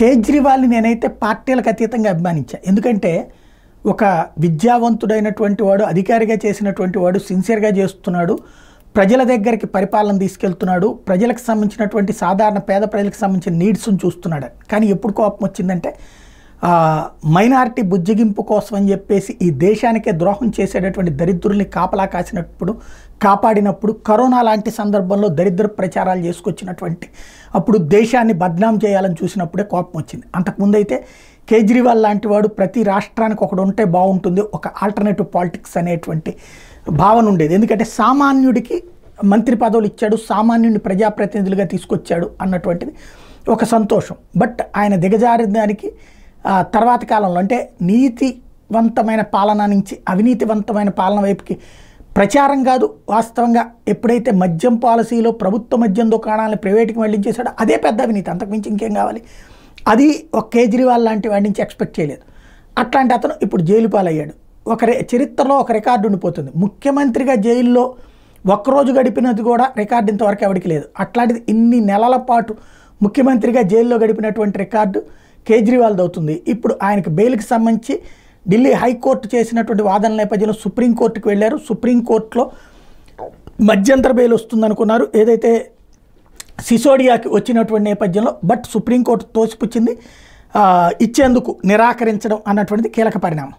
కేజ్రీవాల్ని నేనైతే పార్టీలకు అతీతంగా అభిమానించాను. ఎందుకంటే ఒక విద్యావంతుడైనటువంటి వాడు, అధికారిగా చేసినటువంటి వాడు, సిన్సియర్గా చేస్తున్నాడు, ప్రజల దగ్గరికి పరిపాలన తీసుకెళ్తున్నాడు, ప్రజలకు సంబంధించినటువంటి సాధారణ పేద ప్రజలకు సంబంధించిన నీడ్స్ని చూస్తున్నాడు. కానీ ఎప్పుడు కోపం వచ్చిందంటే మైనారిటీ బుజ్జగింపు కోసం అని చెప్పేసి ఈ దేశానికే ద్రోహం చేసేటటువంటి దరిద్రుల్ని కాపలా కాపాడినప్పుడు, కరోనా లాంటి సందర్భంలో దరిద్ర ప్రచారాలు చేసుకొచ్చినటువంటి అప్పుడు దేశాన్ని బద్నాం చేయాలని చూసినప్పుడే కోపం వచ్చింది. అంతకుముందు అయితే కేజ్రీవాల్ లాంటి వాడు ప్రతి రాష్ట్రానికి ఒకడు ఉంటే బాగుంటుంది, ఒక ఆల్టర్నేటివ్ పాలిటిక్స్ అనేటువంటి భావన ఉండేది. ఎందుకంటే సామాన్యుడికి మంత్రి పదవులు ఇచ్చాడు, సామాన్యుడిని ప్రజాప్రతినిధులుగా తీసుకొచ్చాడు అన్నటువంటిది ఒక సంతోషం. బట్ ఆయన దిగజారిన దానికి తర్వాత కాలంలో అంటే నీతివంతమైన పాలన నుంచి అవినీతివంతమైన పాలన వైపుకి ప్రచారం కాదు, వాస్తవంగా ఎప్పుడైతే మద్యం పాలసీలో ప్రభుత్వ మద్యం దుకాణాలను ప్రైవేట్కి మళ్లించేశాడో అదే పెద్ద అవినీతి. అంతకుమించి ఇంకేం కావాలి? అది ఒక కేజ్రీవాల్ లాంటి వాడి నుంచి ఎక్స్పెక్ట్ చేయలేదు. అట్లాంటి అతను ఇప్పుడు జైలు పాలయ్యాడు. చరిత్రలో ఒక రికార్డు ఉండిపోతుంది. ముఖ్యమంత్రిగా జైల్లో ఒక్కరోజు గడిపినది కూడా రికార్డు ఇంతవరకు ఎవరికి లేదు. అట్లాంటిది ఇన్ని నెలల పాటు ముఖ్యమంత్రిగా జైల్లో గడిపినటువంటి రికార్డు కేజ్రీవాల్ది అవుతుంది. ఇప్పుడు ఆయనకు బెయిల్కి సంబంధించి ఢిల్లీ హైకోర్టు చేసినటువంటి వాదనల నేపథ్యంలో సుప్రీంకోర్టుకు వెళ్ళారు. సుప్రీంకోర్టులో మధ్యంతర బెయిల్ వస్తుందనుకున్నారు, ఏదైతే సిసోడియాకి వచ్చినటువంటి నేపథ్యంలో. బట్ సుప్రీంకోర్టు తోసిపుచ్చింది, ఇచ్చేందుకు నిరాకరించడం అన్నటువంటిది కీలక పరిణామం.